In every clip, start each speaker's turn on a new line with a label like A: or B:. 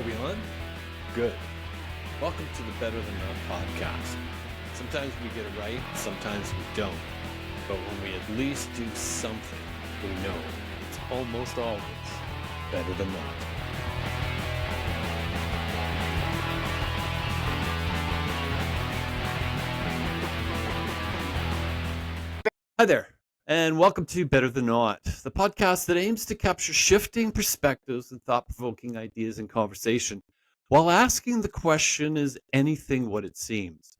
A: Are we on? Good. Welcome to the Better Than Not podcast. Sometimes we get it right, sometimes we don't. But when we at least do something, we know it's almost always better than not. Hi there, and welcome to Better Than Not, the podcast that aims to capture shifting perspectives and thought-provoking ideas in conversation while asking the question, is anything what it seems?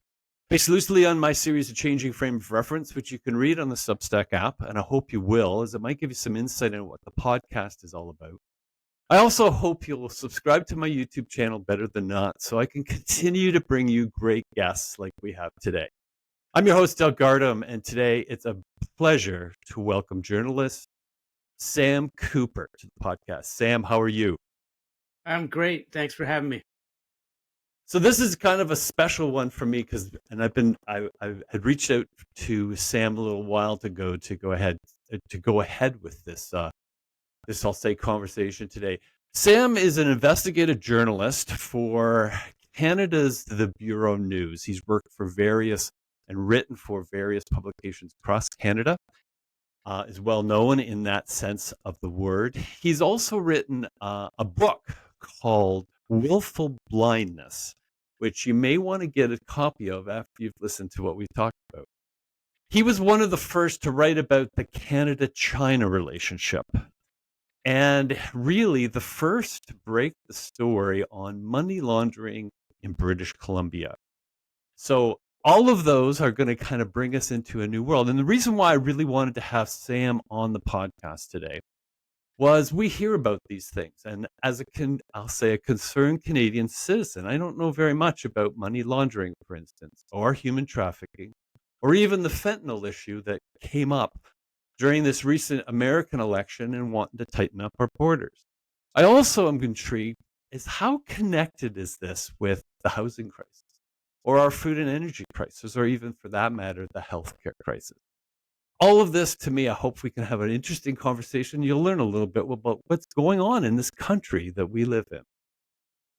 A: Based loosely on my series of Changing Frame of Reference, which you can read on the Substack app, and I hope you will, as it might give you some insight into what the podcast is all about. I also hope you'll subscribe to my YouTube channel, Better Than Not, so I can continue to bring you great guests like we have today. I'm your host, Doug Gardam, and today it's a pleasure to welcome journalist Sam Cooper to the podcast. Sam, how are you?
B: I'm great. Thanks for having me.
A: So this is kind of a special one for me I had reached out to Sam a little while ago to go ahead with this I'll say conversation today. Sam is an investigative journalist for Canada's The Bureau News. He's worked for written for various publications across Canada. Is well known in that sense of the word. He's also written a book called Willful Blindness, which you may want to get a copy of after you've listened to what we've talked about. He was one of the first to write about the Canada-China relationship, and really the first to break the story on money laundering in British Columbia. So all of those are going to kind of bring us into a new world. And the reason why I really wanted to have Sam on the podcast today was we hear about these things. And as I'll say a concerned Canadian citizen, I don't know very much about money laundering, for instance, or human trafficking, or even the fentanyl issue that came up during this recent American election and wanting to tighten up our borders. I also am intrigued is how connected is this with the housing crisis, or our food and energy crisis, or even for that matter, the healthcare crisis. All of this, to me, I hope we can have an interesting conversation. You'll learn a little bit about what's going on in this country that we live in.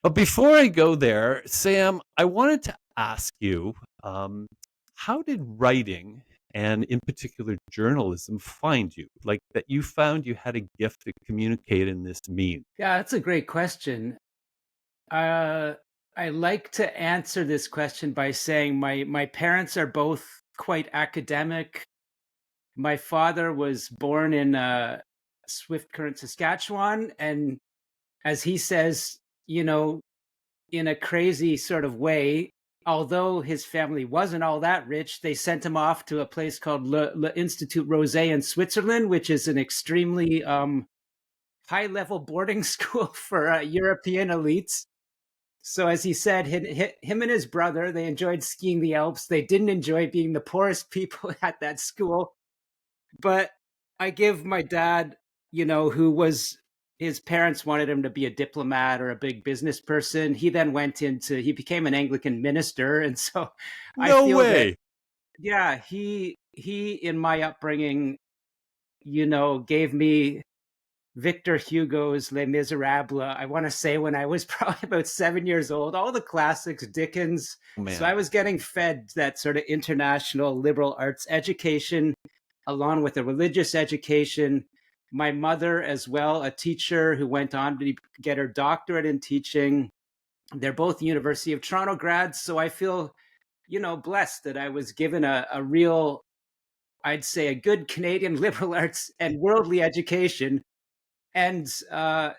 A: But before I go there, Sam, I wanted to ask you, how did writing, and in particular journalism, find you? Like that you found you had a gift to communicate in this medium?
B: Yeah, that's a great question. I like to answer this question by saying my parents are both quite academic. My father was born in Swift Current, Saskatchewan, and as he says, in a crazy sort of way, although his family wasn't all that rich, they sent him off to a place called Le Institut Rosé in Switzerland, which is an extremely high-level boarding school for European elites. So as he said, him and his brother, they enjoyed skiing the Alps. They didn't enjoy being the poorest people at that school. But I give my dad, his parents wanted him to be a diplomat or a big business person. He then he became an Anglican minister. And so I feel that, yeah, he in my upbringing, gave me Victor Hugo's Les Miserables, I want to say when I was probably about 7 years old, all the classics, Dickens. So I was getting fed that sort of international liberal arts education along with a religious education. My mother as well, a teacher who went on to get her doctorate in teaching. They're both University of Toronto grads. So I feel, blessed that I was given a real, I'd say a good Canadian liberal arts and worldly education. And, I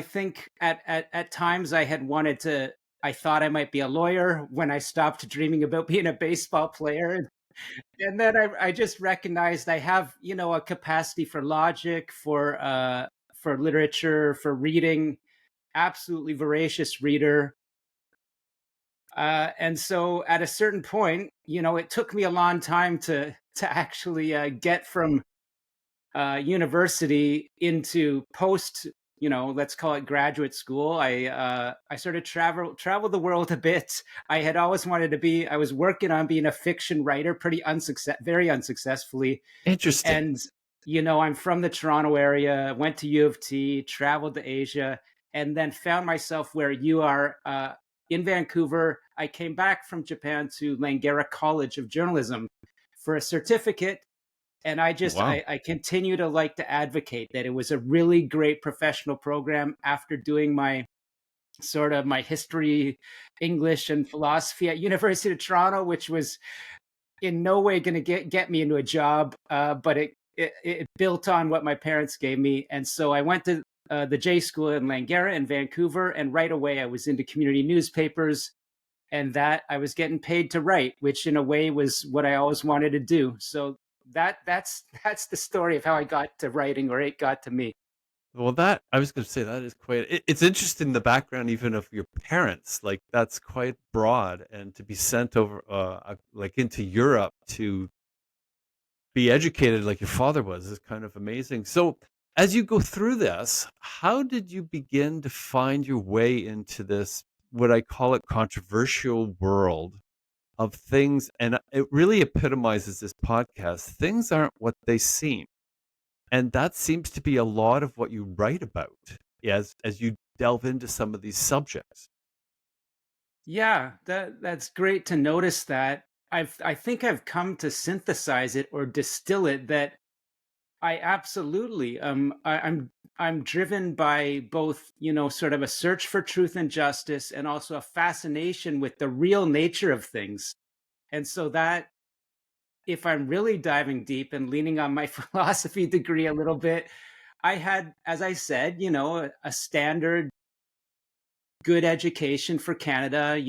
B: think at times I thought I might be a lawyer when I stopped dreaming about being a baseball player. And then I just recognized I have, a capacity for logic, for literature, for reading, absolutely voracious reader. And so at a certain point, it took me a long time to actually get from university into post, let's call it graduate school. I sort of traveled the world a bit. I had always wanted to I was working on being a fiction writer, very unsuccessfully.
A: Interesting.
B: And, I'm from the Toronto area, went to U of T, traveled to Asia. and then found myself where you are, in Vancouver. I came back from Japan to Langara College of Journalism for a certificate, and
A: Wow.
B: I continue to like to advocate that it was a really great professional program after doing my sort of my history, English, and philosophy at University of Toronto, which was in no way going to get me into a job, but it built on what my parents gave me, and so I went to the J School in Langara in Vancouver, and right away I was into community newspapers, and that I was getting paid to write, which in a way was what I always wanted to do. So that's the story of how I got to writing, or it got to me.
A: Well, that I was gonna say that is quite it's interesting the background even of your parents, like, that's quite broad, and to be sent over, like, into Europe to be educated like your father was is kind of amazing. So, as you go through this, how did you begin to find your way into this, what I call it, controversial world of things? And it really epitomizes this podcast. Things aren't what they seem. And that seems to be a lot of what you write about as you delve into some of these subjects.
B: Yeah, that's great to notice that. I think I've come to synthesize it or distill it that I absolutely I'm driven by both, sort of a search for truth and justice, and also a fascination with the real nature of things. And so that, if I'm really diving deep and leaning on my philosophy degree a little bit, I had, as I said, a standard good education for Canada.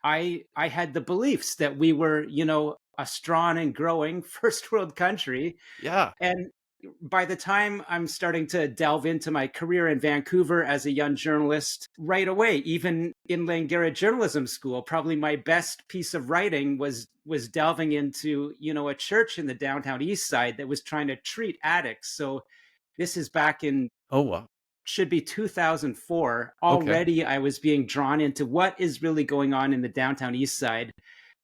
B: I had the beliefs that we were, a strong and growing first world country.
A: Yeah.
B: And by the time I'm starting to delve into my career in Vancouver as a young journalist, right away, even in Langara Journalism School, probably my best piece of writing was delving into, a church in the downtown east side that was trying to treat addicts. So this is back in,
A: Oh, wow.
B: should be 2004.
A: Okay.
B: Already I was being drawn into what is really going on in the downtown east side,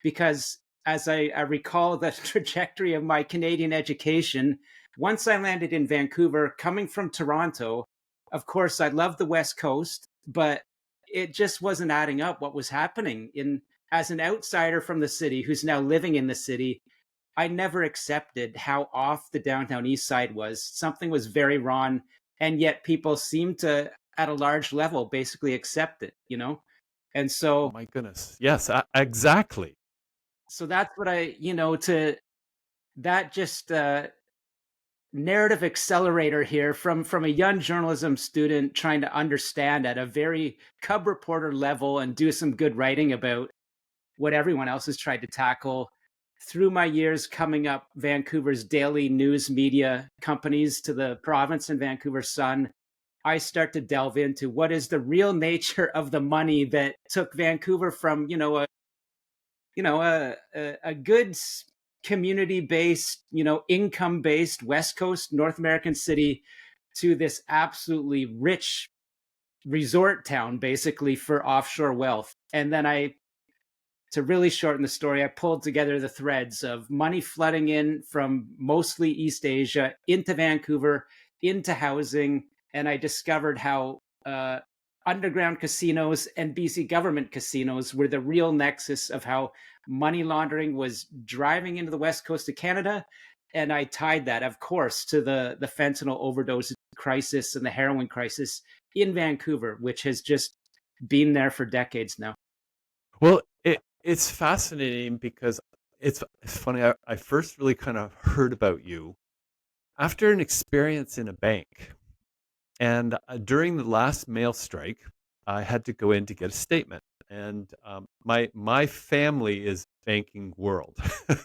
B: because as I recall the trajectory of my Canadian education, once I landed in Vancouver, coming from Toronto, of course I love the West Coast, but it just wasn't adding up what was happening. In As an outsider from the city who's now living in the city, I never accepted how off the downtown east side was. Something was very wrong, and yet people seemed to, at a large level, basically accept it. And
A: Oh
B: so,
A: my goodness. Yes, exactly.
B: that's what to that just narrative accelerator here from a young journalism student trying to understand at a very cub reporter level and do some good writing about what everyone else has tried to tackle through my years coming up Vancouver's daily news media companies to the province and Vancouver Sun. I start to delve into what is the real nature of the money that took Vancouver from, a good community based, income based West Coast North American city to this absolutely rich resort town, basically, for offshore wealth. And then to really shorten the story, I pulled together the threads of money flooding in from mostly East Asia into Vancouver, into housing, and I discovered how underground casinos and BC government casinos were the real nexus of how money laundering was driving into the west coast of Canada. And I tied that, of course, to the fentanyl overdose crisis and the heroin crisis in Vancouver, which has just been there for decades now.
A: Well, it's fascinating because it's funny. I first really kind of heard about you after an experience in a bank. And during the last mail strike, I had to go in to get a statement. And my family is banking world,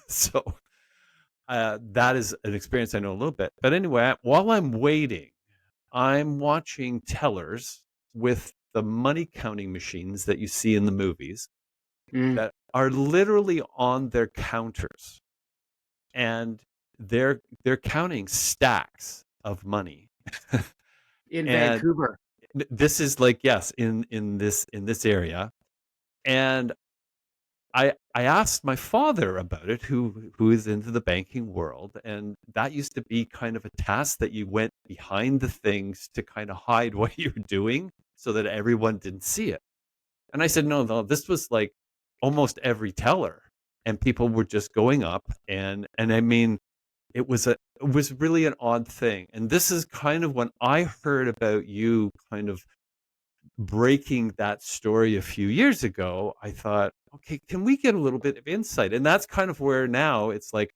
A: so that is an experience I know a little bit. But anyway, while I'm waiting, I'm watching tellers with the money counting machines that you see in the movies
B: Mm.
A: that are literally on their counters, and they're counting stacks of money.
B: In
A: And
B: Vancouver.
A: this is like, yes, in this area. And I asked my father about it, who is into the banking world, and that used to be kind of a task that you went behind the things to kind of hide what you're doing so that everyone didn't see it. And I said, "No, no, this was like almost every teller, and people were just going up, and I mean, it was really an odd thing." And this is kind of when I heard about you kind of breaking that story a few years ago, I thought, "Okay, can we get a little bit of insight?" And that's kind of where now it's like,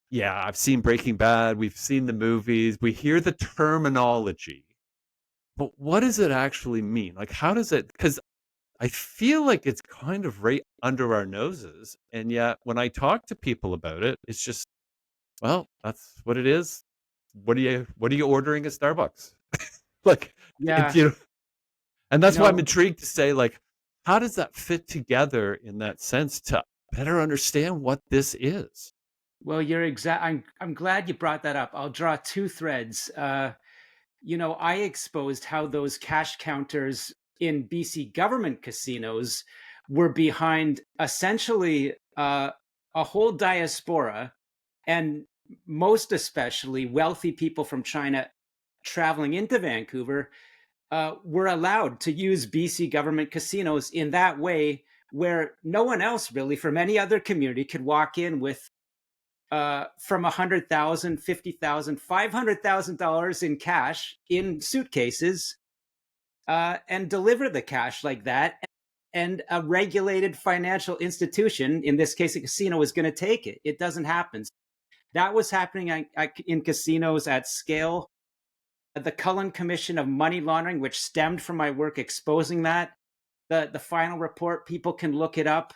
A: yeah, I've seen Breaking Bad, we've seen the movies, we hear the terminology, but what does it actually mean? Like, how does it? Because I feel like it's kind of right under our noses, and yet when I talk to people about it, it's just, well, that's what it is. What are you ordering at Starbucks? Like, it's,
B: Yeah,
A: you know, and
B: you
A: that's why I'm
B: know,
A: intrigued to say, like, how does that fit together in that sense to better understand what this is?
B: well, you're exact. I'm glad you brought that up. I'll draw two threads. I exposed how those cash counters in BC government casinos were behind essentially a whole diaspora, and most especially wealthy people from China traveling into Vancouver were allowed to use BC government casinos in that way, where no one else really from any other community could walk in with from 100,000, 50,000, $500,000 in cash in suitcases and deliver the cash like that. And a regulated financial institution, in this case, a casino, is going to take it. It doesn't happen. That was happening in casinos at scale. The Cullen Commission of Money Laundering, which stemmed from my work exposing that, the final report, people can look it up.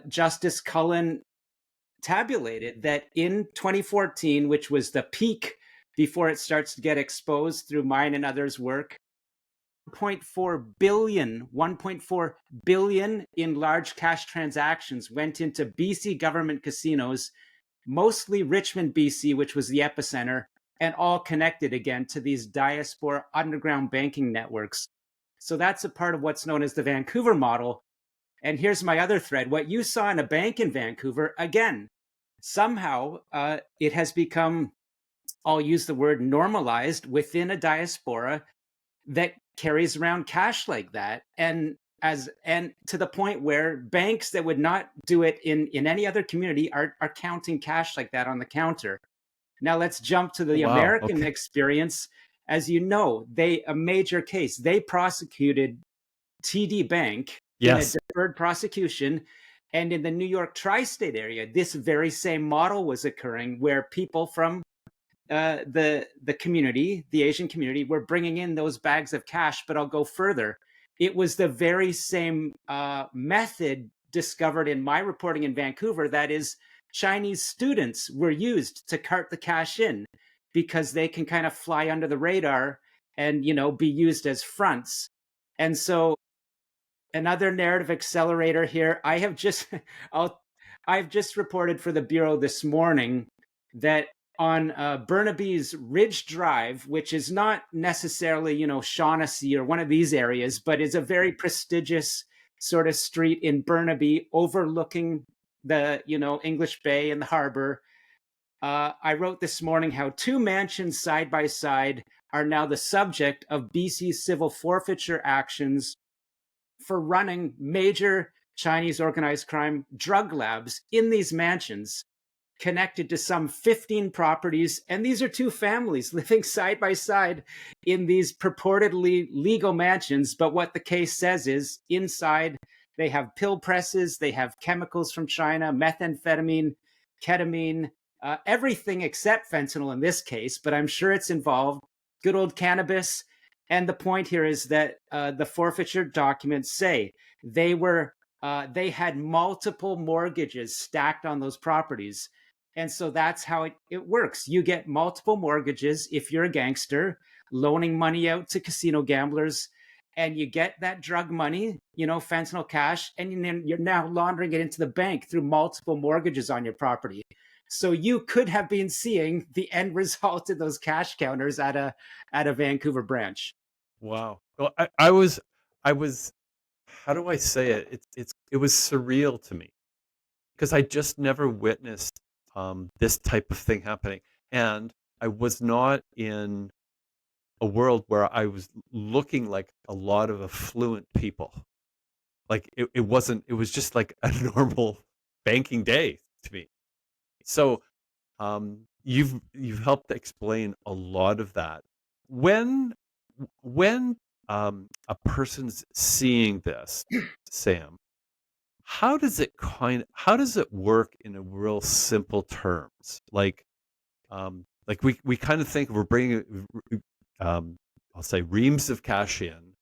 B: Justice Cullen tabulated that in 2014, which was the peak before it starts to get exposed through mine and others' work, 1.4 billion in large cash transactions went into BC government casinos, mostly Richmond, BC, which was the epicenter, and all connected again to these diaspora underground banking networks. So that's a part of what's known as the Vancouver model. And here's my other thread. What you saw in a bank in Vancouver, again, somehow it has become, I'll use the word normalized within a diaspora that carries around cash like that. And to the point where banks that would not do it in any other community are counting cash like that on the counter. Now let's jump to
A: Oh,
B: the
A: wow.
B: American
A: Okay.
B: experience. As you know, a major case, they prosecuted TD Bank in a
A: Yes.
B: deferred prosecution. And in the New York tri-state area, this very same model was occurring, where people from the community, the Asian community, were bringing in those bags of cash. But I'll go further. It was the very same method discovered in my reporting in Vancouver. That is, Chinese students were used to cart the cash in because they can kind of fly under the radar and be used as fronts. And so another narrative accelerator here. I'll, I've just reported for the Bureau this morning that on Burnaby's Ridge Drive, which is not necessarily, Shaughnessy or one of these areas, but is a very prestigious sort of street in Burnaby overlooking the, English Bay and the harbor. I wrote this morning how two mansions side by side are now the subject of BC civil forfeiture actions for running major Chinese organized crime drug labs in these mansions connected to some 15 properties. And these are two families living side by side in these purportedly legal mansions. But what the case says is inside, they have pill presses, they have chemicals from China, methamphetamine, ketamine, everything except fentanyl in this case, but I'm sure it's involved. Good old cannabis. And the point here is that the forfeiture documents say they had multiple mortgages stacked on those properties. And so that's how it works. You get multiple mortgages if you're a gangster, loaning money out to casino gamblers, and you get that drug money, fentanyl cash, and then you're now laundering it into the bank through multiple mortgages on your property. So you could have been seeing the end result of those cash counters at a Vancouver branch.
A: Wow. Well, I was how do I say it? It was surreal to me because I just never witnessed this type of thing happening, and I was not in a world where I was looking like a lot of affluent people. Like it wasn't. It was just like a normal banking day to me. So you've helped explain a lot of that. When when a person's seeing this, Sam, how does it work in a real simple terms? Like we kind of think we're bringing um, I'll say reams of cash in,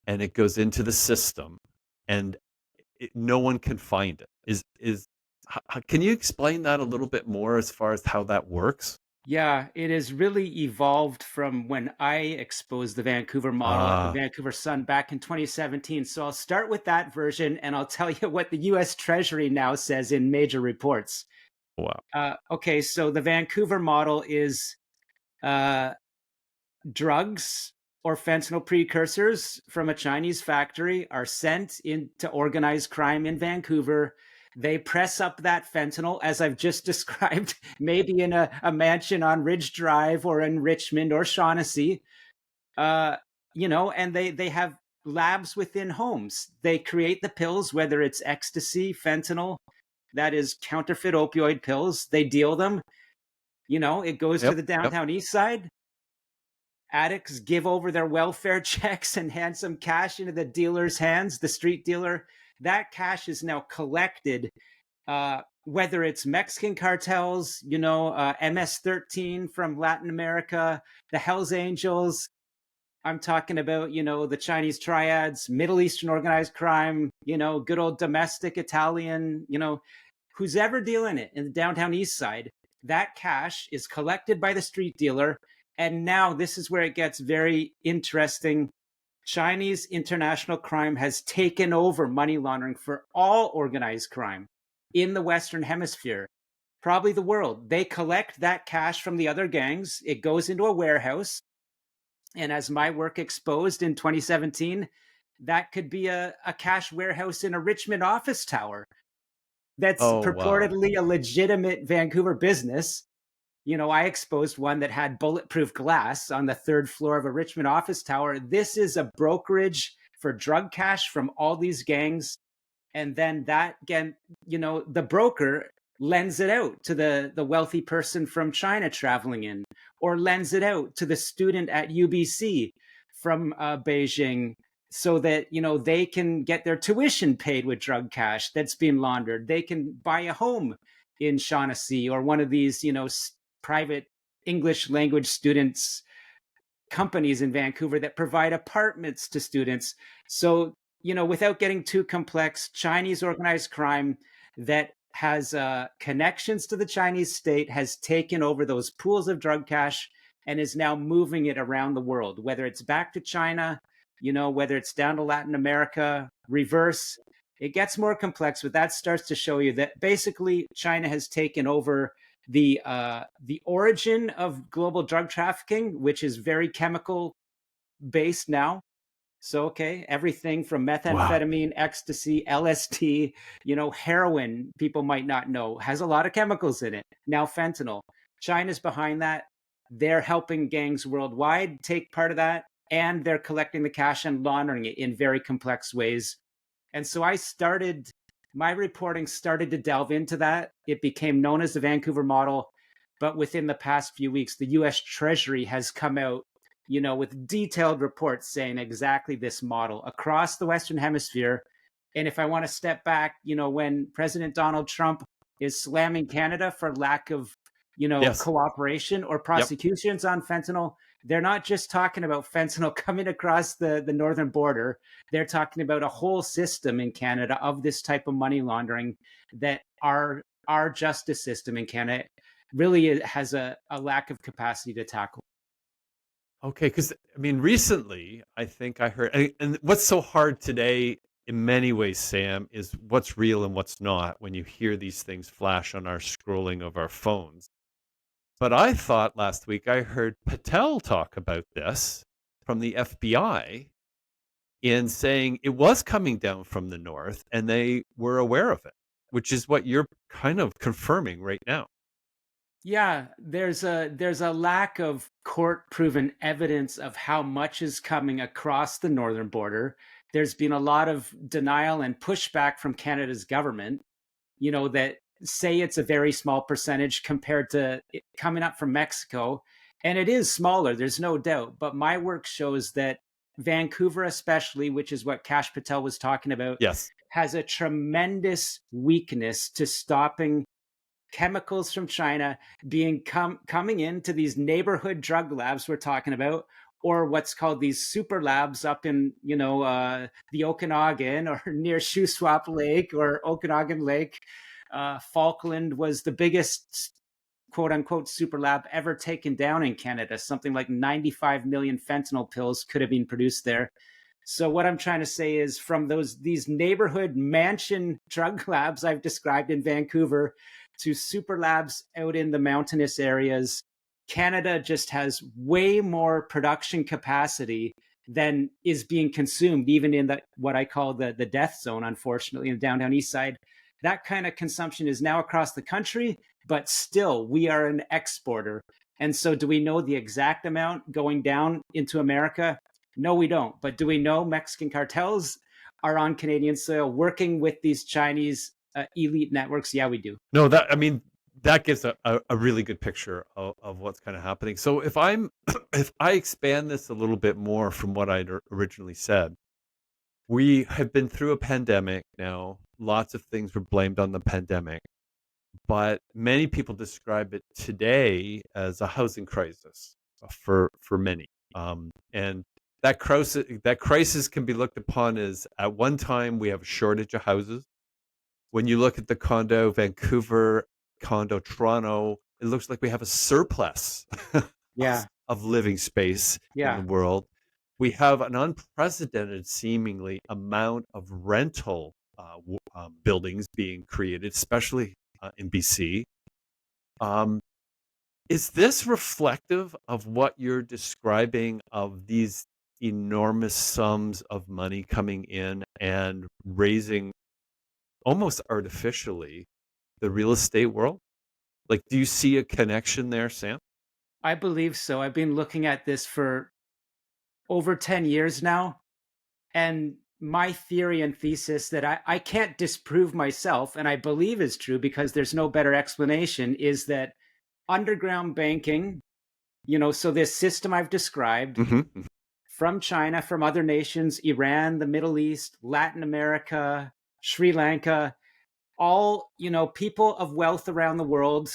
A: and it goes into the system, and no one can find it. Can you explain that a little bit more as far as how that works?
B: Yeah, it has really evolved from when I exposed the Vancouver model at the
A: Ah,
B: Vancouver Sun back in 2017. So I'll start with that version and I'll tell you what the US Treasury now says in major reports.
A: wow.
B: Okay, so the Vancouver model is uh, drugs or fentanyl precursors from a Chinese factory are sent into organized crime in Vancouver. They press up that fentanyl, as I've just described, maybe in a mansion on Ridge Drive or in Richmond or Shaughnessy, uh, and they have labs within homes. They create the pills, whether it's ecstasy, fentanyl, that is counterfeit opioid pills. They deal them. It goes to
A: Yep,
B: the
A: yep.
B: downtown east side. Addicts give over their welfare checks and hand some cash into the dealer's hands, the street dealer. That cash is now collected, whether it's Mexican cartels, MS-13 from Latin America, the Hells Angels. I'm talking about, the Chinese triads, Middle Eastern organized crime, good old domestic Italian, who's ever dealing it in the downtown east side. That cash is collected by the street dealer. And now this is where it gets very interesting. Chinese international crime has taken over money laundering for all organized crime in the Western Hemisphere, probably the world. They collect that cash from the other gangs, it goes into a warehouse. And as my work exposed in 2017, that could be a cash warehouse in a Richmond office tower that's
A: Oh, wow.
B: purportedly a legitimate Vancouver business. I exposed one that had bulletproof glass on the third floor of a Richmond office tower. This is a brokerage for drug cash from all these gangs. And then that, again, the broker lends it out to the wealthy person from China traveling in, or lends it out to the student at UBC from Beijing, so that they can get their tuition paid with drug cash that's being laundered. They can buy a home in Shaughnessy or one of these private English language students companies in Vancouver that provide apartments to students. So, without getting too complex, Chinese organized crime that has connections to the Chinese state has taken over those pools of drug cash and is now moving it around the world, whether it's back to China, whether it's down to Latin America, reverse. It gets more complex, but that starts to show you that basically China has taken over the origin of global drug trafficking, which is very chemical based now. So okay, everything from
A: Wow.
B: methamphetamine, ecstasy, LSD, heroin, people might not know, has a lot of chemicals in it. Now fentanyl. China's behind that. They're helping gangs worldwide take part of that, and they're collecting the cash and laundering it in very complex ways. And so my reporting started to delve into that. It became known as the Vancouver model. But within the past few weeks, the US Treasury has come out, with detailed reports saying exactly this model across the Western Hemisphere. And if I want to step back, when President Donald Trump is slamming Canada for lack of,
A: Yes.
B: cooperation or
A: Yep.
B: prosecutions on fentanyl, they're not just talking about fentanyl coming across the northern border. They're talking about a whole system in Canada of this type of money laundering that our justice system in Canada really has a lack of capacity to tackle.
A: Okay, because I mean, recently, I think I heard, and what's so hard today in many ways, Sam, is what's real and what's not when you hear these things flash on our scrolling of our phones. But I thought last week I heard Patel talk about this from the FBI, in saying it was coming down from the north and they were aware of it, which is what you're kind of confirming right now.
B: Yeah, there's a lack of court-proven evidence of how much is coming across the northern border. There's been a lot of denial and pushback from Canada's government, that say it's a very small percentage compared to it coming up from Mexico. And it is smaller, there's no doubt. But my work shows that Vancouver, especially, which is what Kash Patel was talking about,
A: Yes.
B: has a tremendous weakness to stopping chemicals from China being coming into these neighborhood drug labs we're talking about, or what's called these super labs up in the Okanagan or near Shuswap Lake or Okanagan Lake. Falkland was the biggest quote unquote super lab ever taken down in Canada. Something like 95 million fentanyl pills could have been produced there. So what I'm trying to say is from these neighborhood mansion drug labs I've described in Vancouver to super labs out in the mountainous areas, Canada just has way more production capacity than is being consumed, even in what I call the death zone, unfortunately, in the downtown east side. That kind of consumption is now across the country, but still we are an exporter. And so do we know the exact amount going down into America? No, we don't. But do we know Mexican cartels are on Canadian soil working with these Chinese elite networks? Yeah, we do.
A: No, that I mean that gives a really good picture of what's kind of happening. So if I'm if I expand this a little bit more from what I'd originally said, we have been through a pandemic now. Lots of things were blamed on the pandemic, but many people describe it today as a housing crisis for many. And that crisis can be looked upon as at one time we have a shortage of houses. When you look at the condo Vancouver, condo Toronto, it looks like we have a surplus of,
B: Yeah.
A: of living space in the
B: Yeah.
A: world. We have an unprecedented, seemingly, amount of rental buildings being created, especially in BC. Um, is this reflective of what you're describing of these enormous sums of money coming in and raising almost artificially the real estate world? Like, do you see a connection there, Sam?
B: I believe so. I've been looking at this for over 10 years now. And my theory and thesis that I can't disprove myself, and I believe is true because there's no better explanation, is that underground banking, so this system I've described
A: Hmm.
B: from China, from other nations, Iran, the Middle East, Latin America, Sri Lanka, all people of wealth around the world,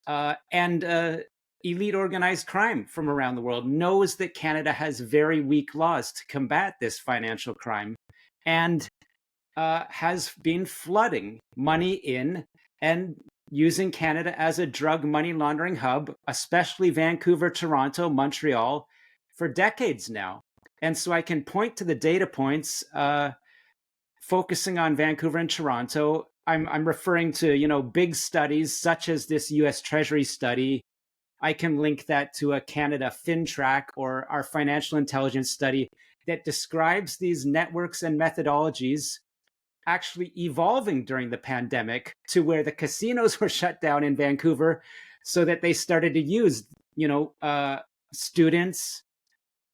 B: and elite organized crime from around the world knows that Canada has very weak laws to combat this financial crime, and has been flooding money in and using Canada as a drug money laundering hub, especially Vancouver, Toronto, Montreal, for decades now. And so I can point to the data points, focusing on Vancouver and Toronto. I'm referring to big studies such as this U.S. Treasury study. I can link that to a Canada FinTrack or our financial intelligence study that describes these networks and methodologies actually evolving during the pandemic to where the casinos were shut down in Vancouver so that they started to use, students,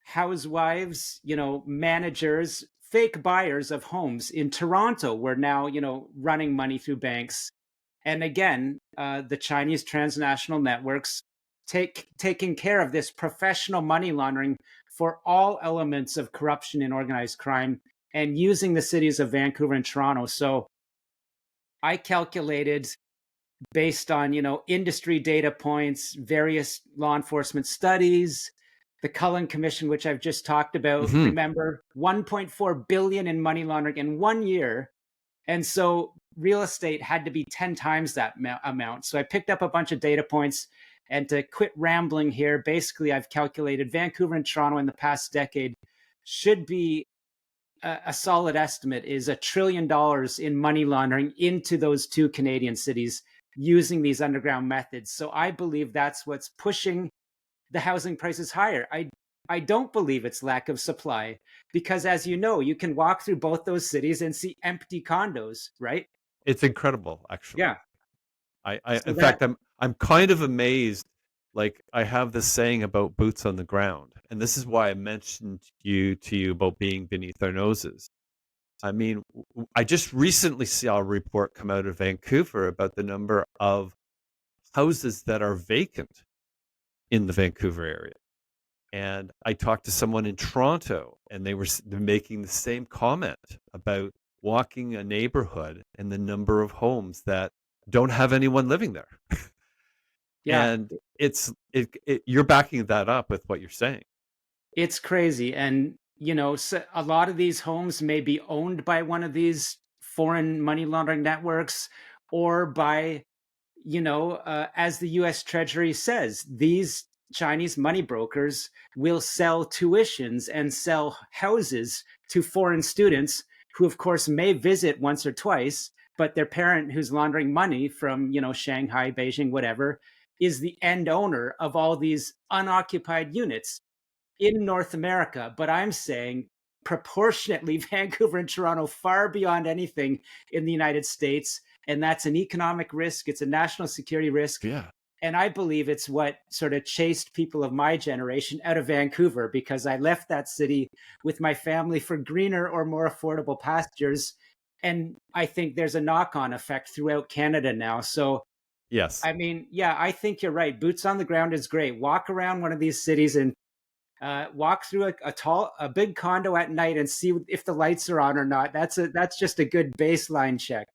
B: housewives, managers, fake buyers of homes in Toronto were now, running money through banks. And again, the Chinese transnational networks taking care of this professional money laundering for all elements of corruption and organized crime and using the cities of Vancouver and Toronto. So I calculated based on, industry data points, various law enforcement studies, the Cullen Commission, which I've just talked about.
A: Hmm.
B: Remember, 1.4 billion in money laundering in 1 year. And so real estate had to be 10 times that amount. So I picked up a bunch of data points. And to quit rambling here, basically, I've calculated Vancouver and Toronto in the past decade should be a solid estimate is $1 trillion in money laundering into those two Canadian cities using these underground methods. So I believe that's what's pushing the housing prices higher. I don't believe it's lack of supply because, as you know, you can walk through both those cities and see empty condos, right?
A: It's incredible, actually.
B: Yeah.
A: In
B: So
A: fact,
B: that,
A: I'm kind of amazed. Like I have this saying about boots on the ground, and this is why I mentioned you about being beneath our noses. I mean, I just recently saw a report come out of Vancouver about the number of houses that are vacant in the Vancouver area. And I talked to someone in Toronto, and they're making the same comment about walking a neighborhood and the number of homes that don't have anyone living there.
B: yeah,
A: And you're backing that up with what you're saying.
B: it's crazy. And, so a lot of these homes may be owned by one of these foreign money laundering networks or by, as the US Treasury says, these Chinese money brokers will sell tuitions and sell houses to foreign students who, of course, may visit once or twice, but their parent who's laundering money from, Shanghai, Beijing, whatever, is the end owner of all these unoccupied units in North America. But I'm saying proportionately, Vancouver and Toronto far beyond anything in the United States. And that's an economic risk, it's a national security risk.
A: Yeah.
B: And I believe it's what sort of chased people of my generation out of Vancouver because I left that city with my family for greener or more affordable pastures. And I think there's a knock on effect throughout Canada now. So,
A: Yes.
B: I mean, yeah, I think you're right. Boots on the ground is great. Walk around one of these cities and walk through a big condo at night and see if the lights are on or not. That's just a good baseline check.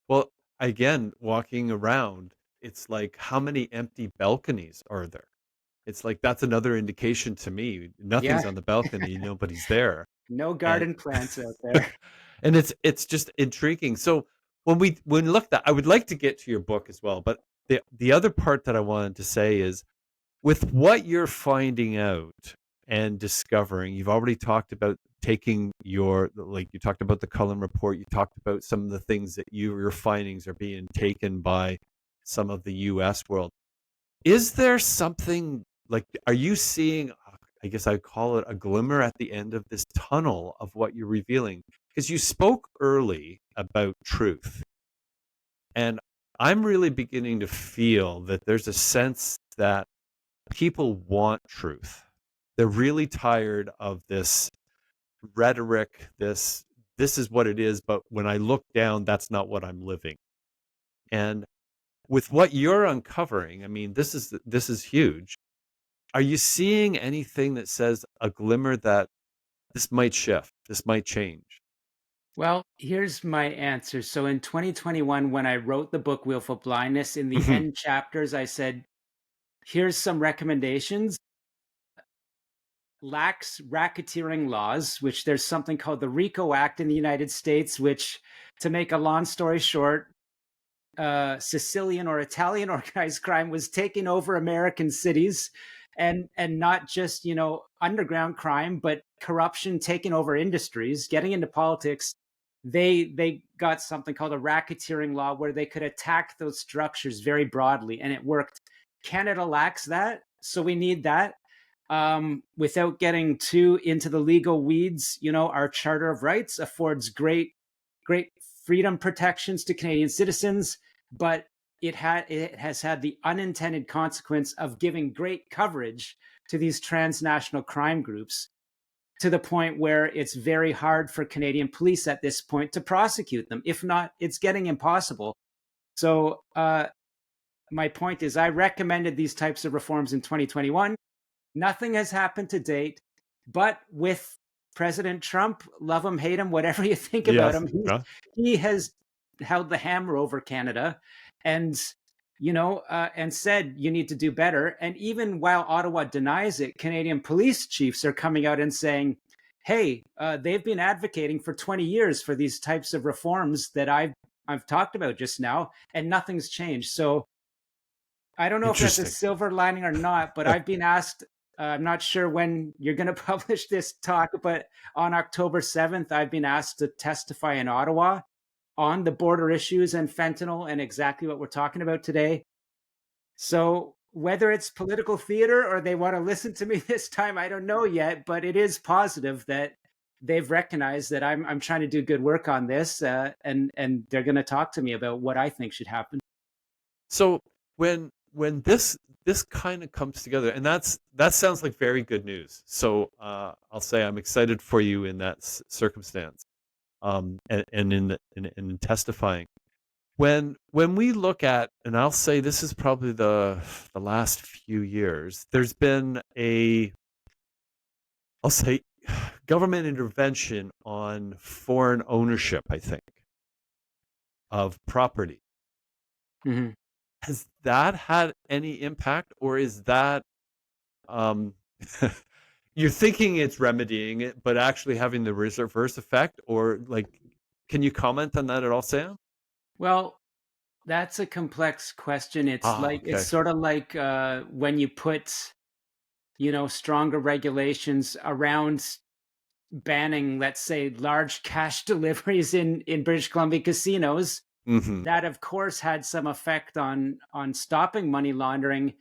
A: Well, again, walking around, it's like how many empty balconies are there? It's like that's another indication to me.
B: Yeah,
A: Nothing's on the balcony, nobody's there.
B: no
A: And
B: garden plants out there.
A: and it's just intriguing. So when we looked at, I would like to get to your book as well, but the other part that I wanted to say is with what you're finding out and discovering, you've already talked about taking like you talked about the Cullen report, you talked about some of the things that your findings are being taken by some of the US world. Is there something like, are you seeing, I guess I call it a glimmer at the end of this tunnel of what you're revealing? Because you spoke early about truth. And I'm really beginning to feel that there's a sense that people want truth. They're really tired of this rhetoric, this is what it is, but when I look down, that's not what I'm living. And with what you're uncovering, I mean, this is huge. Are you seeing anything that says a glimmer that this might shift, this might change?
B: Well, here's my answer. So in 2021, when I wrote the book Willful Blindness, in the
A: Mhm.
B: end chapters, I said, here's some recommendations. Lax racketeering laws, which there's something called the RICO Act in the United States, which, to make a long story short, Sicilian or Italian organized crime was taking over American cities, and not just underground crime, but corruption taking over industries, getting into politics. They got something called a racketeering law where they could attack those structures very broadly, and it worked. Canada lacks that, so we need that. Without getting too into the legal weeds, our Charter of Rights affords great freedom protections to Canadian citizens, but it has had the unintended consequence of giving great coverage to these transnational crime groups to the point where it's very hard for Canadian police at this point to prosecute them. If not, it's getting impossible. So my point is, I recommended these types of reforms in 2021. Nothing has happened to date, but with President Trump, love him, hate him, whatever you think about
A: Yes.
B: him,
A: Yeah.
B: he has held the hammer over Canada, and and said you need to do better. And even while Ottawa denies it, Canadian police chiefs are coming out and saying, "Hey, they've been advocating for 20 years for these types of reforms that I've talked about just now, and nothing's changed." So I don't know if that's a
A: Interesting.
B: silver lining or not, but I've been asked. I'm not sure when you're going to publish this talk, but on October 7th, I've been asked to testify in Ottawa on the border issues and fentanyl and exactly what we're talking about today. So whether it's political theater or they want to listen to me this time, I don't know yet, but it is positive that they've recognized that I'm trying to do good work on this, and they're going to talk to me about what I think should happen.
A: So when this kind of comes together, and that sounds like very good news. So I'll say I'm excited for you in that circumstance, and in testifying. When we look at, and I'll say this is probably the last few years, there's been I'll say government intervention on foreign ownership, I think, of property.
B: Mhm.
A: Has that had any impact, or is that um, you're thinking it's remedying it, but actually having the reverse effect? Or like, can you comment on that at all, Sam?
B: Well, that's a complex question.
A: Ah,
B: It's
A: okay.
B: sort of like when you put, stronger regulations around banning, let's say, large cash deliveries in British Columbia casinos.
A: Hmm.
B: That, of course, had some effect on stopping money laundering,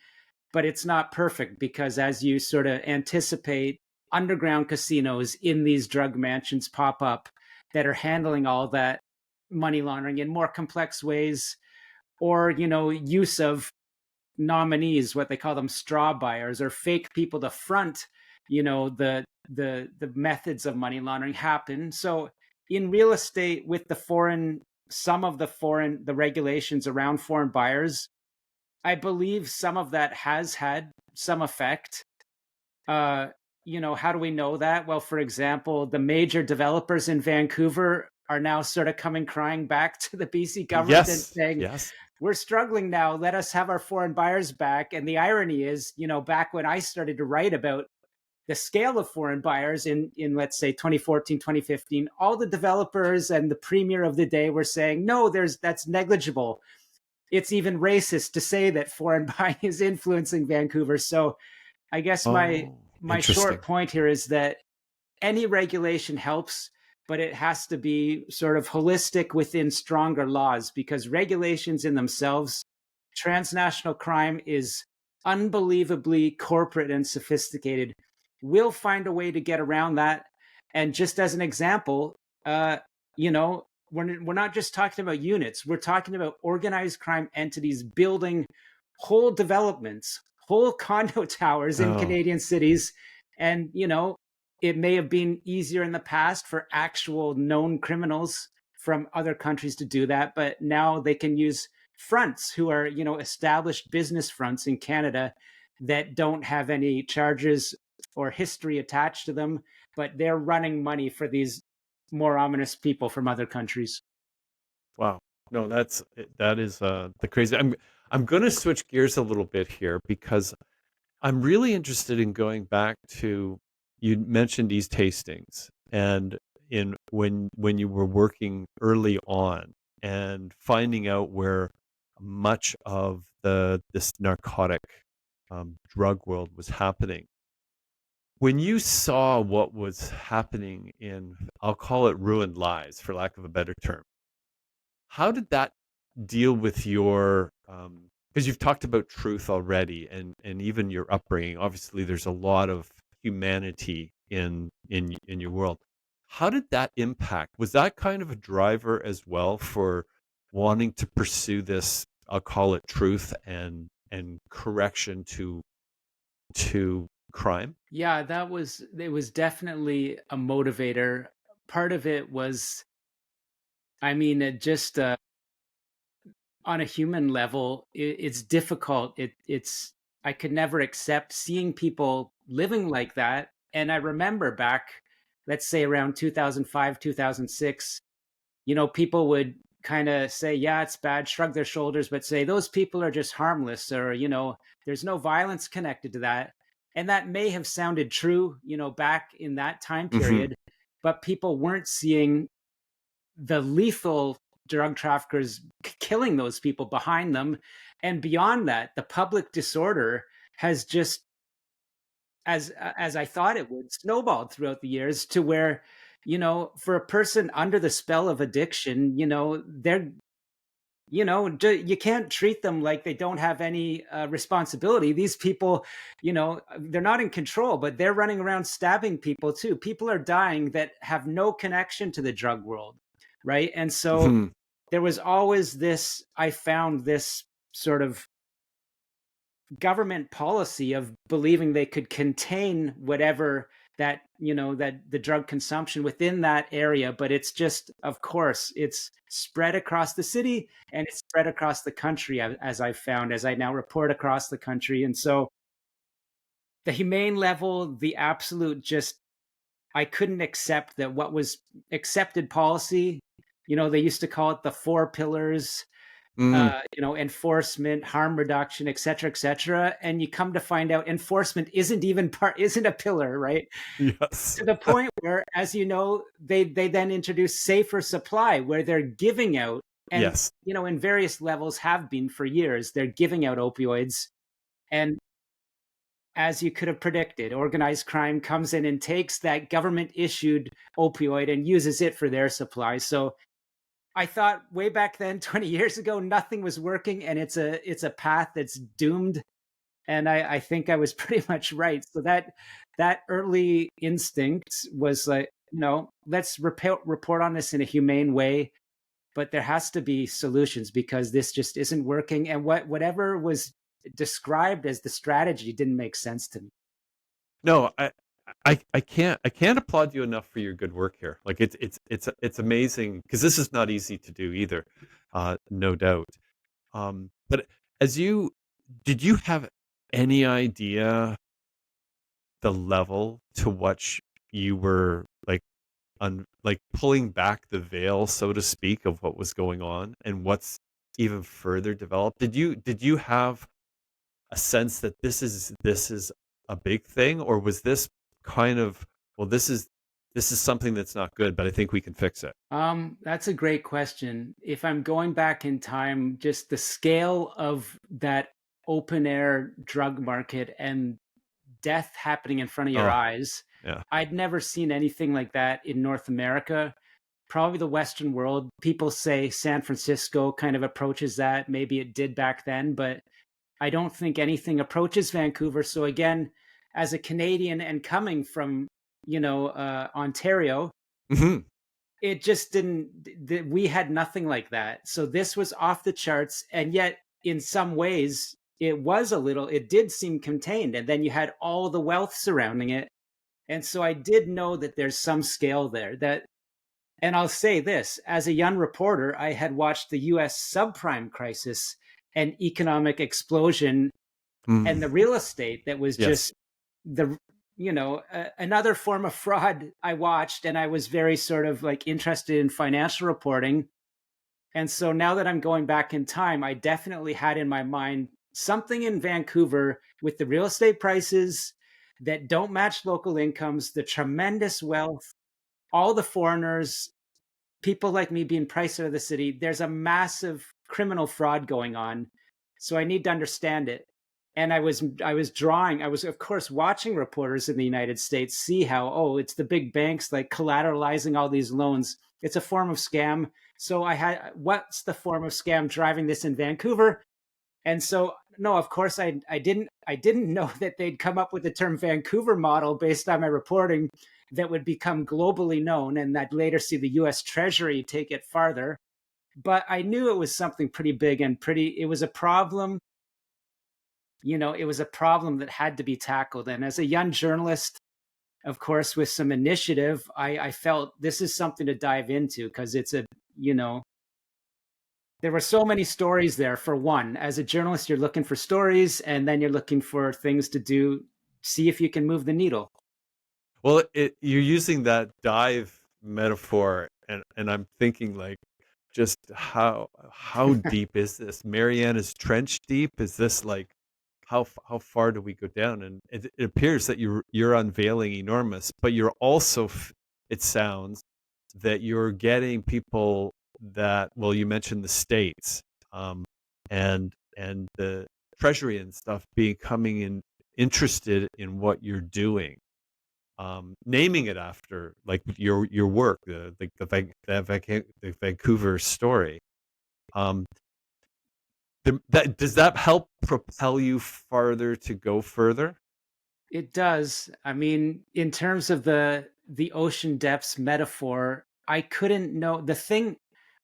B: but it's not perfect because, as you sort of anticipate, underground casinos in these drug mansions pop up that are handling all that money laundering in more complex ways, or use of nominees, what they call them, straw buyers, or fake people to front, the methods of money laundering happen. So in real estate, with some of the regulations around foreign buyers, I believe some of that has had some effect. uh how do we know that? Well, for example, the major developers in Vancouver are now sort of coming crying back to the BC government and
A: Yes,
B: saying,
A: yes.
B: we're struggling now, let us have our foreign buyers back. And the irony is, back when I started to write about the scale of foreign buyers in let's say 2014, 2015, all the developers and the premier of the day were saying, no, that's negligible. It's even racist to say that foreign buying is influencing Vancouver. So I guess my
A: Oh,
B: my short
A: interesting.
B: point here is that any regulation helps, but it has to be sort of holistic within stronger laws, because regulations in themselves, transnational crime is unbelievably corporate and sophisticated. We'll find a way to get around that. And just as an example, uh, we're not just talking about units, we're talking about organized crime entities building whole developments, whole condo towers in
A: Oh,
B: Canadian cities. And, it may have been easier in the past for actual known criminals from other countries to do that, but now they can use fronts who are, established business fronts in Canada that don't have any charges or history attached to them, but they're running money for these more ominous people from other countries.
A: wow. No, that is the crazy. I'm going to switch gears a little bit here because I'm really interested in going back to, you mentioned East Hastings, and in when you were working early on and finding out where much of this narcotic drug world was happening. When you saw what was happening in, I'll call it ruined lives, for lack of a better term, how did that deal with your because you've talked about truth already, and even your upbringing. Obviously there's a lot of humanity in your world. How did that impact? Was that kind of a driver as well for wanting to pursue this, I'll call it truth and correction to crime?
B: Yeah, it was definitely a motivator. Part of it was, I mean, it just on a human level, it's difficult. I could never accept seeing people living like that. And I remember back, let's say around 2005, 2006, people would kind of say, yeah, it's bad, shrug their shoulders, but say those people are just harmless, or, there's no violence connected to that. And that may have sounded true, back in that time
A: Hmm.
B: period, but people weren't seeing the lethal drug traffickers killing those people behind them. And beyond that, the public disorder has just, as I thought it would, snowballed throughout the years to where, for a person under the spell of addiction, you can't treat them like they don't have any responsibility. These people, they're not in control, but they're running around stabbing people too. People are dying that have no connection to the drug world, right? And so
A: Mhm.
B: there was always this, I found this sort of government policy of believing they could contain whatever that the drug consumption within that area, but it's just, of course, it's spread across the city and it's spread across the country, as I've found, as I now report across the country. And so the humane level, the absolute, just, I couldn't accept that what was accepted policy, they used to call it the four pillars,
A: Mm.
B: enforcement, harm reduction, et cetera, et cetera. And you come to find out enforcement isn't a pillar, right?
A: Yes.
B: To the point where, as you know, they then introduce safer supply, where they're giving out, and
A: Yes.
B: in various levels have been for years, they're giving out opioids. And as you could have predicted, organized crime comes in and takes that government issued opioid and uses it for their supply. So I thought way back then, 20 years ago, nothing was working, and it's a path that's doomed. And I think I was pretty much right. So that early instinct was like, let's report on this in a humane way, but there has to be solutions because this just isn't working. And whatever was described as the strategy didn't make sense to me.
A: No, I can't applaud you enough for your good work here. Like it's amazing because this is not easy to do either, no doubt. But as you did you have any idea the level to which you were like pulling back the veil, so to speak, of what was going on and what's even further developed? Did you have a sense that this is a big thing, or was this kind of, well, this is something that's not good, but I think we can fix it?
B: That's a great question. If I'm going back in time, just the scale of that open air drug market and death happening in front of your
A: Oh,
B: eyes,
A: yeah.
B: I'd never seen anything like that in North America. Probably the Western world. People say San Francisco kind of approaches that. Maybe it did back then, but I don't think anything approaches Vancouver. So again, as a Canadian and coming from, Ontario,
A: Hmm.
B: it just didn't, we had nothing like that. So this was off the charts. And yet, in some ways, it did seem contained. And then you had all the wealth surrounding it. And so I did know that there's some scale there. And I'll say this, as a young reporter, I had watched the US subprime crisis and economic explosion and the
A: Mm.
B: real estate that was
A: Yes.
B: just the another form of fraud I watched. And I was very sort of like interested in financial reporting. And so now that I'm going back in time, I definitely had in my mind something in Vancouver with the real estate prices that don't match local incomes, the tremendous wealth, all the foreigners, people like me being priced out of the city. There's a massive criminal fraud going on. So I need to understand it. And I was of course watching reporters in the United States see how, oh, it's the big banks like collateralizing all these loans. It's a form of scam. So I had, what's the form of scam driving this in Vancouver? And so, no, of course, I didn't know that they'd come up with the term Vancouver model based on my reporting that would become globally known, and that later see the U.S. Treasury take it farther. But I knew it was something pretty big and pretty. It was a problem. It was a problem that had to be tackled. And as a young journalist, of course, with some initiative, I felt this is something to dive into because you know, there were so many stories there. For one, as a journalist, you're looking for stories, and then you're looking for things to do, see if you can move the needle.
A: Well, you're using that dive metaphor, and I'm thinking like, just how deep is this? Mariana's Trench deep? Is this like how far do we go down? And it appears that you're unveiling enormous, but you're also it sounds that you're getting people that, well, you mentioned the states, um, and the treasury and stuff becoming interested in what you're doing, naming it after like your work, the Vancouver story. That does that help propel you farther to go further?
B: It does. I mean, in terms of the ocean depths metaphor, I couldn't know the thing.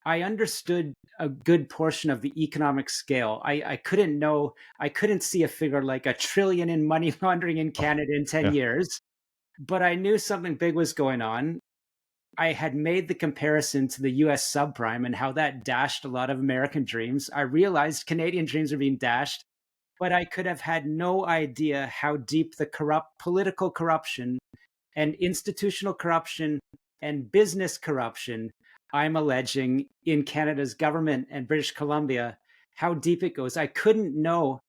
B: I understood a good portion of the economic scale. I couldn't know. I couldn't see a figure like a trillion in money laundering in
A: Oh,
B: Canada in 10
A: yeah.
B: years, but I knew something big was going on. I had made the comparison to the US subprime and how that dashed a lot of American dreams. I realized Canadian dreams are being dashed, but I could have had no idea how deep the corrupt political corruption and institutional corruption and business corruption I'm alleging in Canada's government and British Columbia, how deep it goes. I couldn't know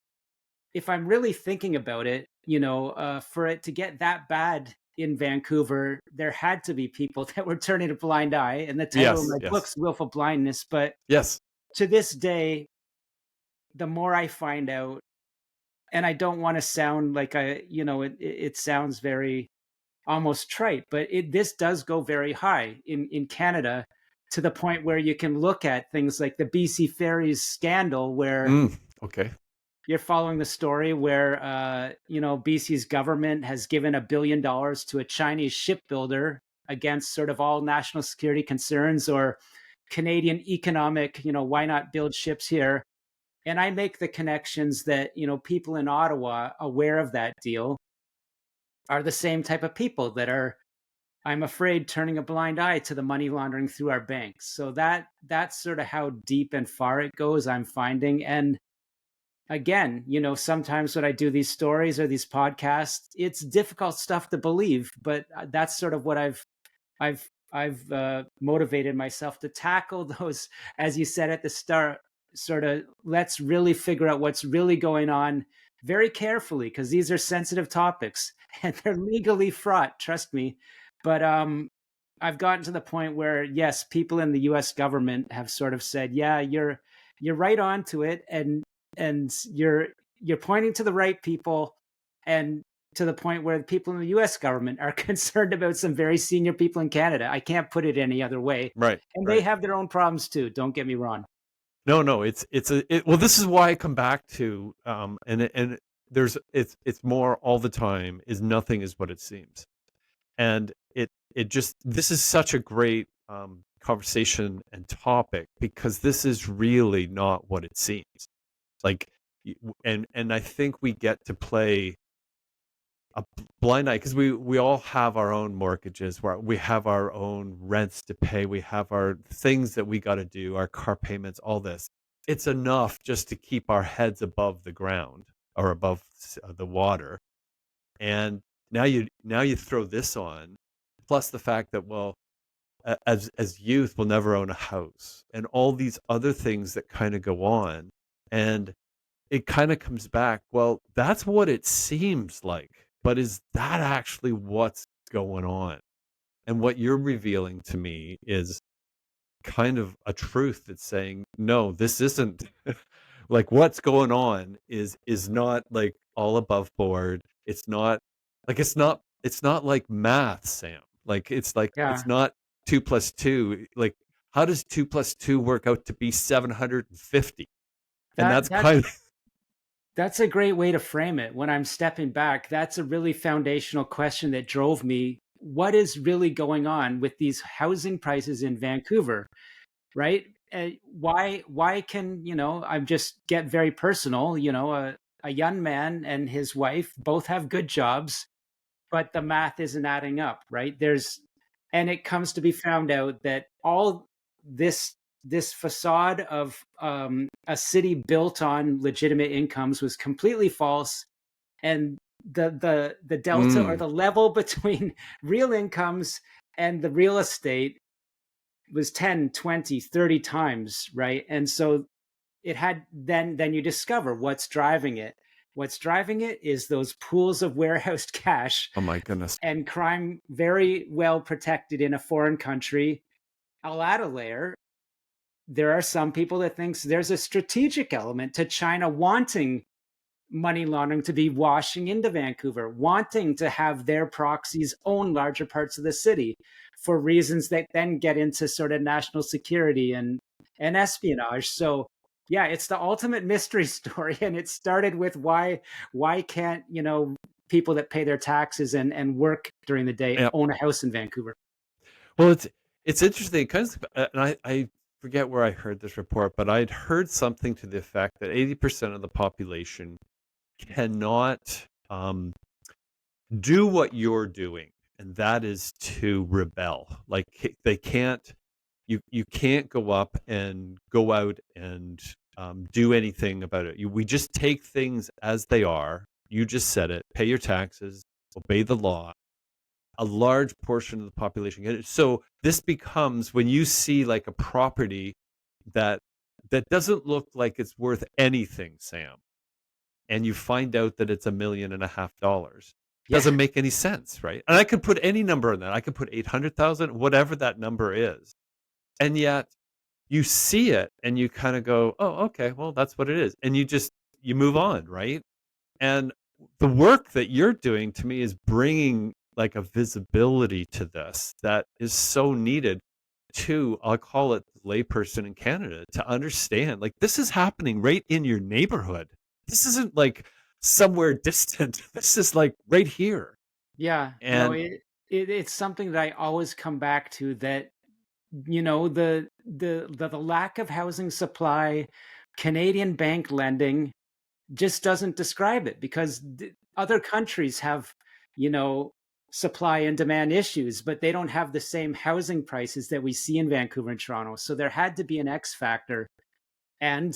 B: if I'm really thinking about it, for it to get that bad in Vancouver, there had to be people that were turning a blind eye. And the title of
A: Yes,
B: my
A: yes,
B: book's Willful Blindness. But
A: yes.
B: to this day, the more I find out, and I don't want to sound like it sounds very almost trite, but this does go very high in Canada to the point where you can look at things like the BC Ferries scandal, where
A: Okay.
B: you're following the story where BC's government has given $1 billion to a Chinese shipbuilder against sort of all national security concerns or Canadian economic, why not build ships here? And I make the connections that, people in Ottawa aware of that deal are the same type of people that are, I'm afraid, turning a blind eye to the money laundering through our banks. So that's sort of how deep and far it goes, I'm finding. And again, sometimes when I do these stories or these podcasts, it's difficult stuff to believe, but that's sort of what I've motivated myself to tackle those, as you said at the start, sort of let's really figure out what's really going on very carefully, because these are sensitive topics and they're legally fraught, trust me. But I've gotten to the point where, yes, people in the US government have sort of said, yeah, you're right on to it, and you're pointing to the right people, and to the point where the people in the US government are concerned about some very senior people in Canada. I can't put it any other way.
A: Right,
B: And they
A: right.
B: have their own problems too, don't get me wrong.
A: No, no, well, this is why I come back to, and it's more all the time is nothing is what it seems. And it just this is such a great conversation and topic because this is really not what it seems. Like and I think we get to play a blind eye because we all have our own mortgages, where we have our own rents to pay, we have our things that we got to do, our car payments, all this. It's enough just to keep our heads above the ground or above the water. And now you throw this on, plus the fact that, well, as youth we'll never own a house and all these other things that kind of go on, and it kind of comes back, well, that's what it seems like, but is that actually what's going on? And what you're revealing to me is kind of a truth that's saying, no, this isn't like what's going on is not like all above board. It's not it's not like math, Sam. Like it's
B: Yeah,
A: not 2 plus 2. Like how does 2 plus 2 work out to be 750? And
B: that
A: that's
B: that
A: kind of
B: that's a great way to frame it. When I'm stepping back, that's a really foundational question that drove me. What is really going on with these housing prices in Vancouver, right? Why can, I'm just get very personal, a young man and his wife both have good jobs, but the math isn't adding up, right? And it comes to be found out that all this this facade of a city built on legitimate incomes was completely false, and the delta or
A: mm,
B: the level between real incomes and the real estate was 10, 20, 30 times, right? And so it had then you discover what's driving it is those pools of warehoused cash
A: oh my goodness.
B: and crime very well protected in a foreign country. I'll add a layer. There are some people that thinks there's a strategic element to China wanting money laundering to be washing into Vancouver, wanting to have their proxies own larger parts of the city for reasons that then get into sort of national security and espionage. So Yeah, it's the ultimate mystery story, and it started with why can't, people that pay their taxes and work during the day
A: Yeah.
B: own a house in Vancouver?
A: Well, it's interesting because, and I forget where I heard this report, but I'd heard something to the effect that 80% of the population cannot do what you're doing, and that is to rebel. Like they can't, you can't go up and go out and do anything about it. We just take things as they are. You just said it. Pay your taxes, obey the law. A large portion of the population get it. So this becomes when you see like a property that doesn't look like it's worth anything, Sam, and you find out that it's $1.5 million.
B: Yeah,
A: Doesn't make any sense, right? And I could put any number on that. I could put 800,000, whatever that number is. And yet you see it and you kind of go, "Oh, okay, well that's what it is." And you move on, right? And the work that you're doing to me is bringing like a visibility to this that is so needed to, I'll call it the layperson in Canada, to understand like this is happening right in your neighborhood. This isn't like somewhere distant. This is like right here.
B: yeah. No,
A: And
B: it's something that I always come back to, that the lack of housing supply, Canadian bank lending just doesn't describe it, because other countries have, you know, supply and demand issues, but they don't have the same housing prices that we see in Vancouver and Toronto. So there had to be an X factor. And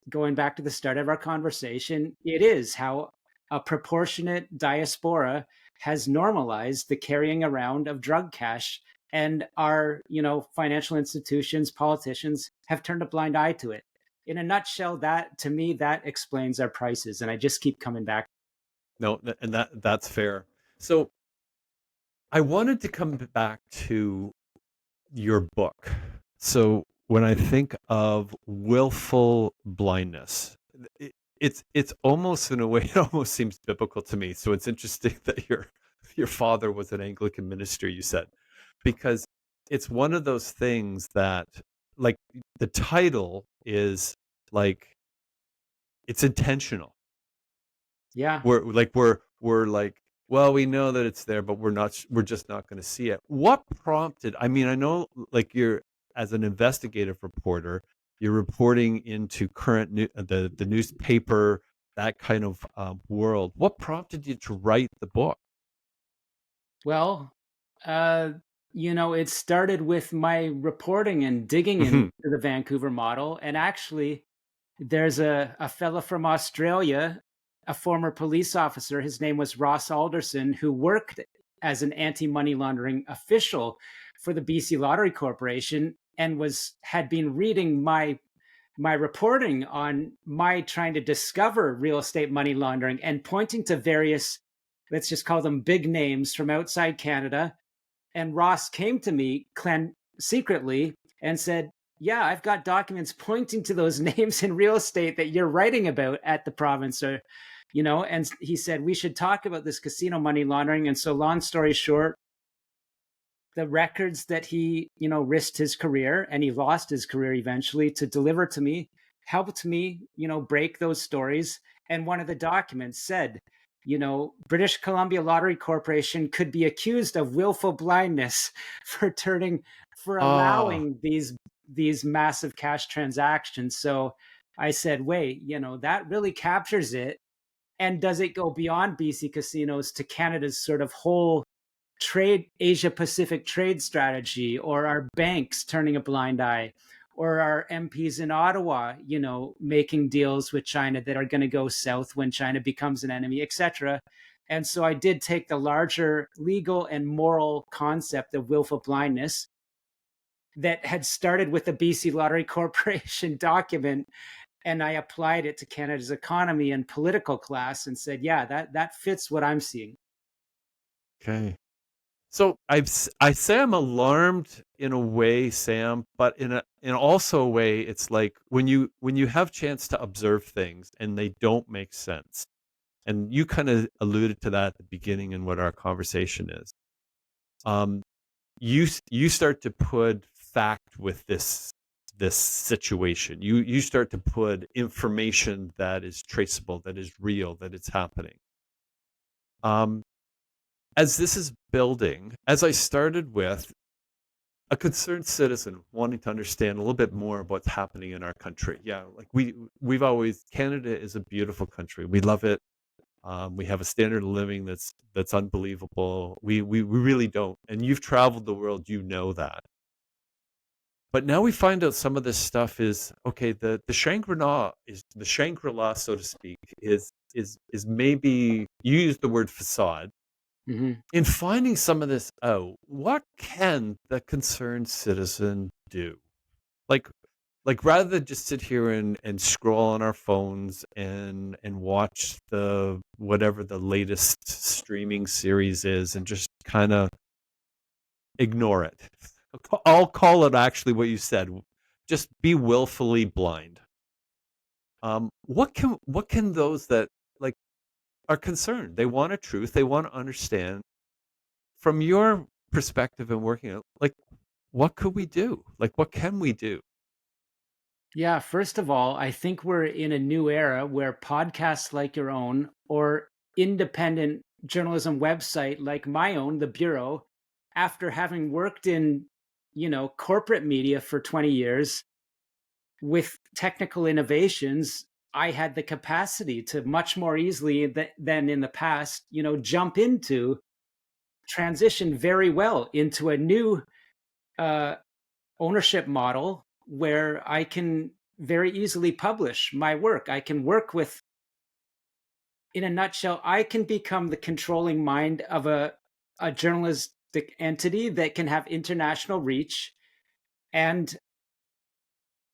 B: going back to the start of our conversation, it is how a proportionate diaspora has normalized the carrying around of drug cash, and our, financial institutions, politicians have turned a blind eye to it. In a nutshell, that to me, that explains our prices, and I just keep coming back.
A: no, and that's fair. So I wanted to come back to your book. So when I think of willful blindness, it's almost in a way it almost seems biblical to me. So it's interesting that your father was an Anglican minister, you said, because it's one of those things that like the title is like it's intentional.
B: Yeah.
A: We're like, well, we know that it's there, but we're just not going to see it. What prompted? I mean, I know like you're as an investigative reporter, you're reporting into current the newspaper, that kind of world. What prompted you to write the book?
B: Well, uh, it started with my reporting and digging into
A: Hmm.
B: the Vancouver model. And actually, there's a fella from Australia, a former police officer. His name was Ross Alderson, who worked as an anti-money laundering official for the BC Lottery Corporation, and had been reading my reporting on my trying to discover real estate money laundering, and pointing to various, let's just call them big names from outside Canada. And Ross came to me secretly and said, "Yeah, I've got documents pointing to those names in real estate that you're writing about at the province." And he said, "We should talk about this casino money laundering." And so, long story short, the records that he, risked his career, and he lost his career eventually to deliver to me, helped me, break those stories. And one of the documents said, British Columbia Lottery Corporation could be accused of willful blindness for
A: Ah,
B: allowing these massive cash transactions. So I said, wait, that really captures it. And does it go beyond BC casinos to Canada's sort of whole Asia Pacific trade strategy, or our banks turning a blind eye, or our MPs in Ottawa, making deals with China that are going to go south when China becomes an enemy, etc. And so I did take the larger legal and moral concept of willful blindness that had started with the BC Lottery Corporation document, and I applied it to Canada's economy and political class, and said, yeah, that fits what I'm seeing.
A: okay. So I say I'm alarmed in a way, Sam, but in also a way, it's like when you have chance to observe things and they don't make sense. And you kind of alluded to that at the beginning in what our conversation is. Um, you start to put fact with this this situation. You start to put information that is traceable, that is real, that it's happening. Um, as this is building, as I started with a concerned citizen wanting to understand a little bit more of what's happening in our country. Yeah, like we've always Canada is a beautiful country. We love it. We have a standard of living that's unbelievable. We really don't. And you've traveled the world, you know that. But now we find out some of this stuff is okay. The Shangri La, so to speak, is maybe you use the word facade.
B: Hmm.
A: In finding some of this out, what can the concerned citizen do? Like rather than just sit here and scroll on our phones and watch the whatever the latest streaming series is and just kind of ignore it. I'll call it actually what you said. Just be willfully blind. What can those that like are concerned? They want a truth. They want to understand from your perspective and working out. Like, what could we do? Like, what can we do?
B: Yeah, first of all, I think we're in a new era where podcasts like your own or independent journalism website like my own, The Bureau, after having worked in, corporate media for 20 years with technical innovations, I had the capacity to much more easily than in the past, jump into transition very well into a new uh, ownership model where I can very easily publish my work. I can work with, in a nutshell, I can become the controlling mind of a journalistic entity that can have international reach. And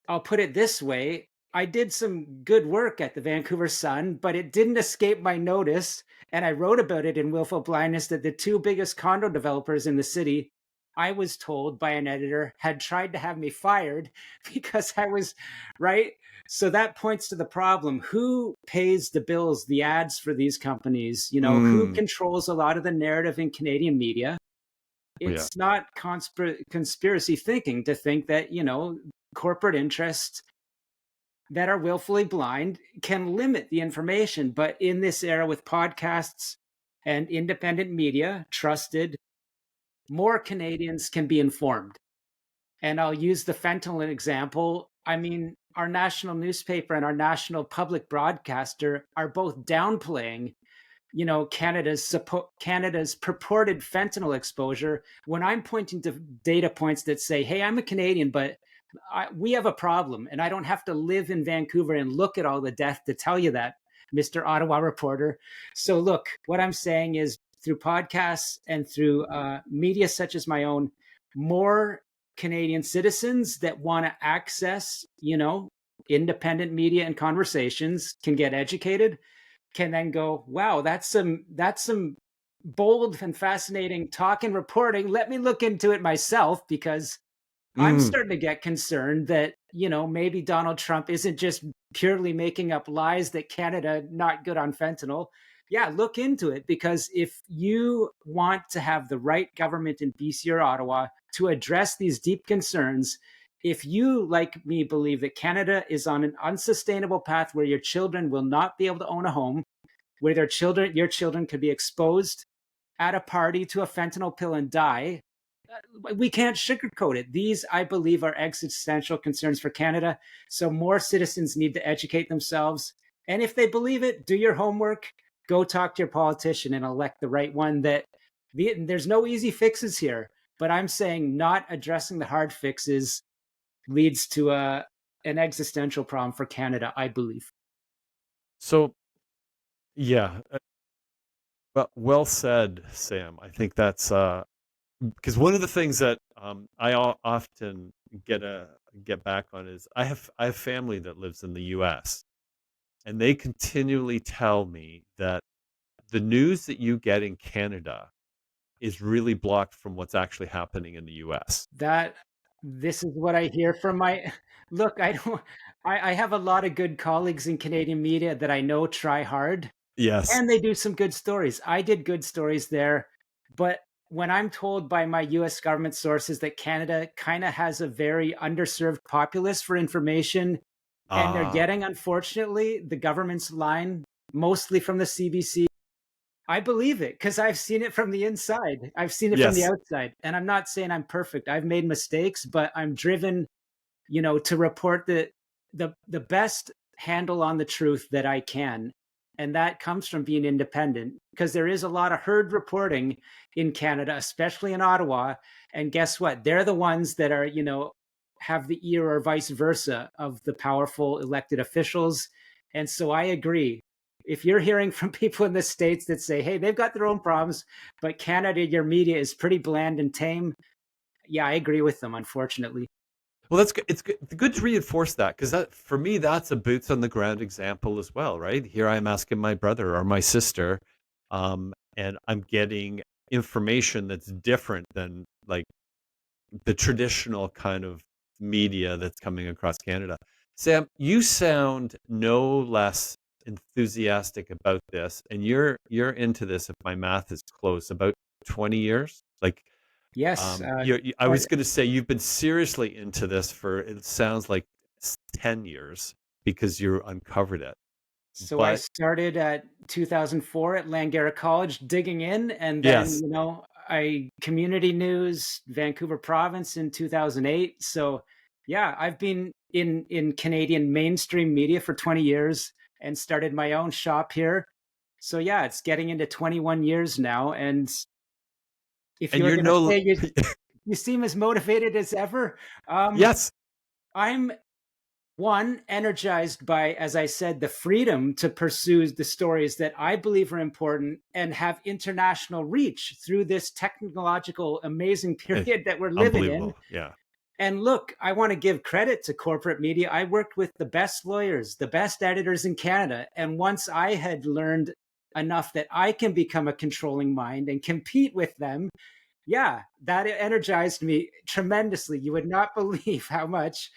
B: I'll put it this way, I did some good work at the Vancouver Sun, but it didn't escape my notice. And I wrote about it in Willful Blindness that the two biggest condo developers in the city, I was told by an editor, had tried to have me fired because I was right. So that points to the problem. Who pays the bills, the ads for these companies? Who
A: Mm,
B: controls a lot of the narrative in Canadian media?
A: yeah.
B: It's not conspiracy thinking to think that, corporate interests that are willfully blind can limit the information. But in this era with podcasts and independent media, trusted, more Canadians can be informed. And I'll use the fentanyl example. I mean, our national newspaper and our national public broadcaster are both downplaying, Canada's purported fentanyl exposure when I'm pointing to data points that say, "Hey, I'm a Canadian, but we have a problem, and I don't have to live in Vancouver and look at all the death to tell you that, Mr. Ottawa reporter." So, look, what I'm saying is through podcasts and through media such as my own, more Canadian citizens that want to access, independent media and conversations can get educated, can then go, wow, that's some bold and fascinating talk and reporting. Let me look into it myself because I'm
A: Mm,
B: starting to get concerned that, maybe Donald Trump isn't just purely making up lies that Canada not good on fentanyl. Yeah, look into it because if you want to have the right government in BC or Ottawa to address these deep concerns, if you, like me, believe that Canada is on an unsustainable path where your children will not be able to own a home, where your children could be exposed at a party to a fentanyl pill and die, we can't sugarcoat it. These, I believe, are existential concerns for Canada. So more citizens need to educate themselves. And if they believe it, do your homework, go talk to your politician and elect the right one. There's no easy fixes here, but I'm saying not addressing the hard fixes leads to an existential problem for Canada, I believe.
A: so yeah, well said, Sam. I think that's because one of the things that often get a get back on is I have family that lives in the U.S. and they continually tell me that the news that you get in Canada is really blocked from what's actually happening in the US.
B: That this is what I hear from my look, I don't I have a lot of good colleagues in Canadian media that I know try hard,
A: Yes.
B: and they do some good stories. I did good stories there, but when I'm told by my US government sources that Canada kind of has a very underserved populace for information, and they're
A: Ah,
B: getting, unfortunately, the government's line mostly from the CBC, I believe it because I've seen it from the inside. I've seen it from the
A: yes.
B: outside. And I'm not saying I'm perfect. I've made mistakes, but I'm driven, to report the best handle on the truth that I can. And that comes from being independent because there is a lot of herd reporting in Canada, especially in Ottawa. And guess what? They're the ones that are, have the ear or vice versa of the powerful elected officials. And so I agree. If you're hearing from people in the States that say, hey, they've got their own problems, but Canada, your media is pretty bland and tame. Yeah, I agree with them, unfortunately.
A: Well, that's good. It's good to reinforce that because that for me that's a boots on the ground example as well, right? Here I am asking my brother or my sister, and I'm getting information that's different than like the traditional kind of media that's coming across Canada. Sam, you sound no less enthusiastic about this, and you're into this. If my math is close, about 20 years. Like,
B: Yes.
A: I was going to say you've been seriously into this for it sounds like 10 years because you uncovered it.
B: So I
A: But
B: started at 2004 at Langara College digging in, and then,
A: yes,
B: I community news, Vancouver province in 2008. So yeah, I've been in Canadian mainstream media for 20 years and started my own shop here. So yeah, it's getting into 21 years now. And if
A: and
B: you were
A: you're
B: going to
A: no
B: say you seem as motivated as ever, um,
A: yes,
B: I'm one, energized by, as I said, the freedom to pursue the stories that I believe are important and have international reach through this technological amazing
A: eh,
B: period that we're living in.
A: unbelievable. Yeah.
B: And look, I want to give credit to corporate media. I worked with the best lawyers, the best editors in Canada. And once I had learned enough that I can become a controlling mind and compete with them, yeah, that energized me tremendously. You would not believe how much.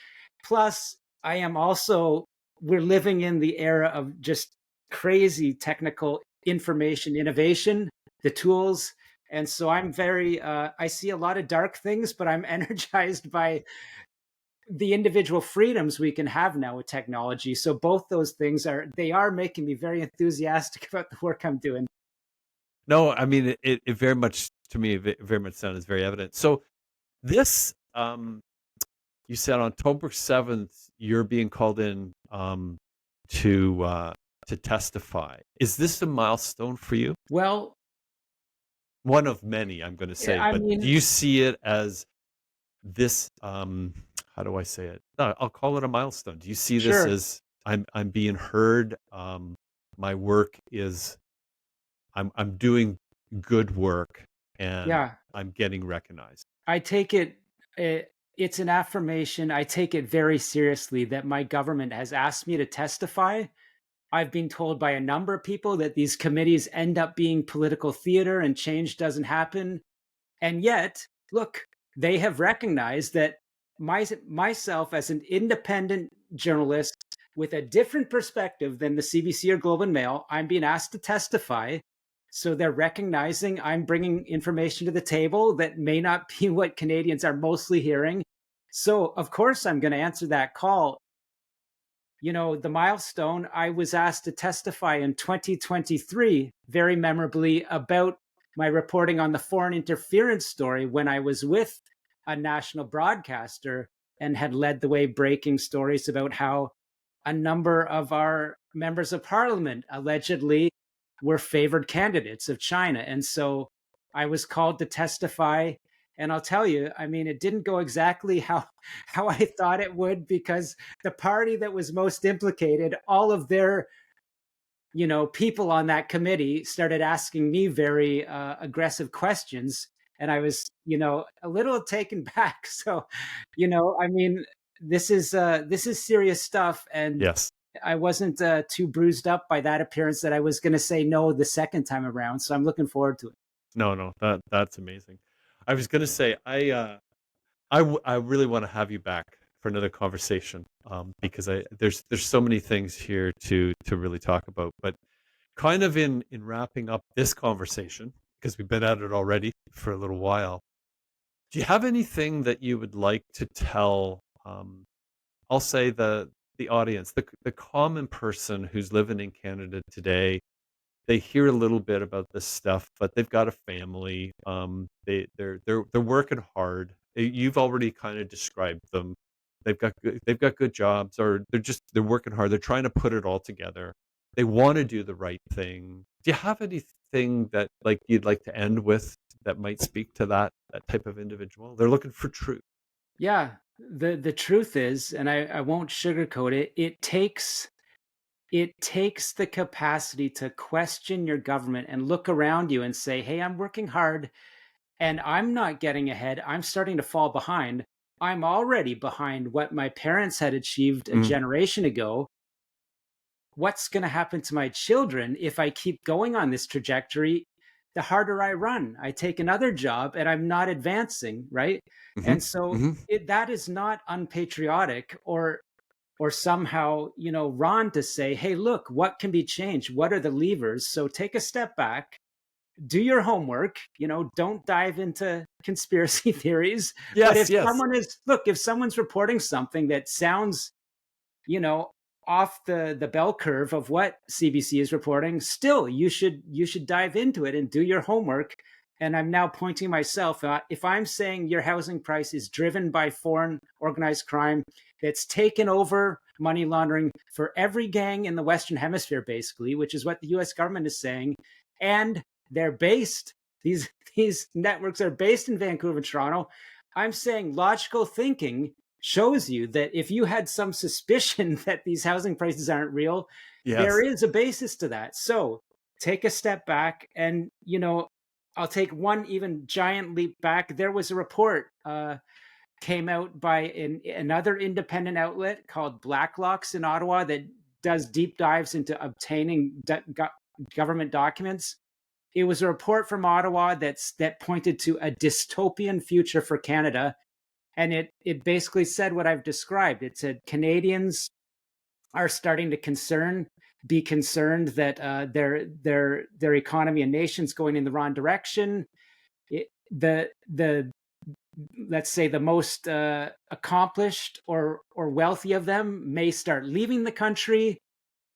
B: Plus, I am also, we're living in the era of just crazy technical information innovation, the tools. And so I'm very, I see a lot of dark things, but I'm energized by the individual freedoms we can have now with technology. So both those things they are making me very enthusiastic about the work I'm doing.
A: No, I mean it very much to me very much sounded very evident. So this you said on October 7th you're being called in to to testify. Is this a milestone for you?
B: Well,
A: One of many, I'm going to say,
B: I
A: but do
B: mean,
A: you see it as this how do I say it? No, I'll call it a milestone. Do you see this
B: sure.
A: as I'm being heard, my work is I'm doing good work and
B: Yeah.
A: I'm getting recognized.
B: I take it's an affirmation. I take it very seriously that my government has asked me to testify. I've been told by a number of people that these committees end up being political theater and change doesn't happen. And yet, look, they have recognized that myself as an independent journalist with a different perspective than the CBC or Globe and Mail, I'm being asked to testify. So they're recognizing I'm bringing information to the table that may not be what Canadians are mostly hearing. So, of course, I'm going to answer that call. The milestone, I was asked to testify in 2023, very memorably, about my reporting on the foreign interference story when I was with a national broadcaster and had led the way breaking stories about how a number of our members of parliament allegedly were favored candidates of China. And so I was called to testify. And I'll tell you, I mean, it didn't go exactly how I thought it would because the party that was most implicated, all of their people on that committee started asking me very aggressive questions, and I was a little taken back. So I mean, this is serious stuff, and
A: Yes.
B: I wasn't too bruised up by that appearance that I was going to say no the second time around. So I'm looking forward to it.
A: No, no, that's amazing. I was going to say I really want to have you back for another conversation because there's so many things here to really talk about, but kind of in wrapping up this conversation. because we've been at it already for a little while. Do you have anything that you would like to tell, I'll say the audience, the common person who's living in Canada today? They hear a little bit about this stuff, but they've got a family. They're working hard. You've already kind of described them. They've got good jobs, or they're working hard. They're trying to put it all together. They want to do the right thing. Do you have anything that like you'd like to end with that might speak to that type of individual? They're looking for truth.
B: Yeah, the truth is, and I won't sugarcoat it, it takes the capacity to question your government and look around you and say, "Hey, I'm working hard and I'm not getting ahead. I'm starting to fall behind. I'm already behind what my parents had achieved a
A: Mm,
B: generation ago. What's going to happen to my children if I keep going on this trajectory? The harder I run, I take another job and I'm not advancing, right?"
A: mhm,
B: And so
A: mhm.
B: that is not unpatriotic or somehow, wrong to say, "Hey, look, what can be changed? What are the levers?" So take a step back, do your homework, don't dive into conspiracy theories. But
A: Yes, yes.
B: if someone's reporting something that sounds, you know, off the bell curve of what CBC is reporting, still you should dive into it and do your homework. And I'm now pointing myself if I'm saying your housing price is driven by foreign organized crime that's taken over money laundering for every gang in the Western Hemisphere, basically, which is what the US government is saying, and they're based, these these networks are based in Vancouver and Toronto. I'm saying logical thinking shows you that if you had some suspicion that these housing prices aren't real, there
A: Yes.
B: is a basis to that. So take a step back and, I'll take one even giant leap back. There was a report came out by another independent outlet called Blacklocks in Ottawa that does deep dives into obtaining government documents. It was a report from Ottawa that pointed to a dystopian future for Canada, and it basically said what I've described. It said Canadians are starting to be concerned that their economy and nation's going in the wrong direction. The let's say the most accomplished or wealthy of them may start leaving the country.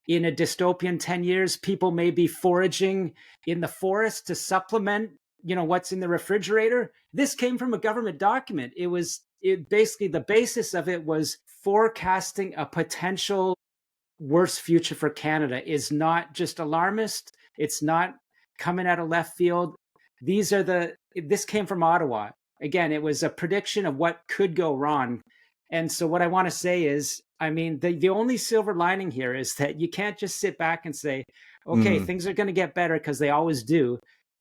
B: In a dystopian 10 years, people may be foraging in the forest to supplement, what's in the refrigerator. This came from a government document. It basically, the basis of it was forecasting a potential worse future for Canada. Is not just alarmist. It's not coming out of left field. This came from Ottawa. Again, it was a prediction of what could go wrong. And so what I want to say is, I mean, the only silver lining here is that you can't just sit back and say, okay,
A: Mm,
B: things are going to get better, because they always do.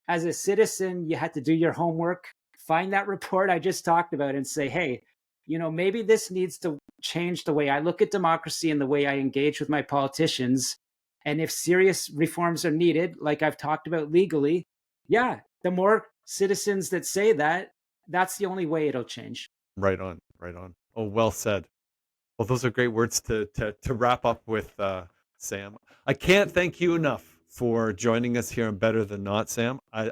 B: As a citizen, you had to do your homework, find that report I just talked about and say, hey, maybe this needs to change the way I look at democracy and the way I engage with my politicians. And if serious reforms are needed, like I've talked about legally, yeah, the more citizens that say that, that's the only way it'll change.
A: right on, right on. Oh, well said. Well, those are great words to wrap up with, Sam. I can't thank you enough for joining us here on Better Than Not, Sam. I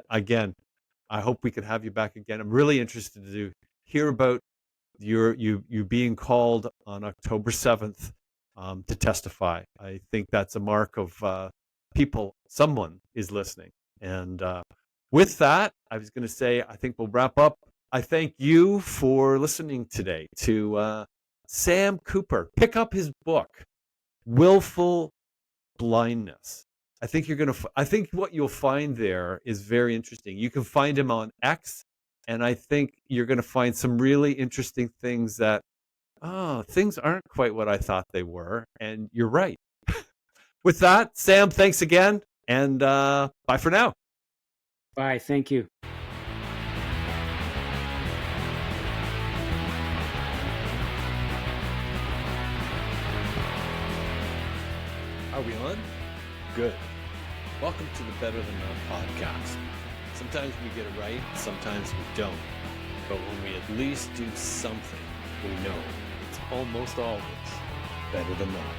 A: hope we can have you back again. I'm really interested to hear about you being called on October 7th, to testify. I think that's a mark of, someone is listening. And with that, I was going to say, I think we'll wrap up. I thank you for listening today to Sam Cooper. Pick up his book, Willful Blindness. I think I think what you'll find there is very interesting. You can find him on X, and I think you're going to find some really interesting things that, oh, things aren't quite what I thought they were. And you're right. With that, Sam, thanks again, and bye for now.
B: Bye. Thank you.
A: Are we on? Good. Welcome to the Better Than Not podcast. Sometimes we get it right, sometimes we don't. But when we at least do something, we know it's almost always better than not.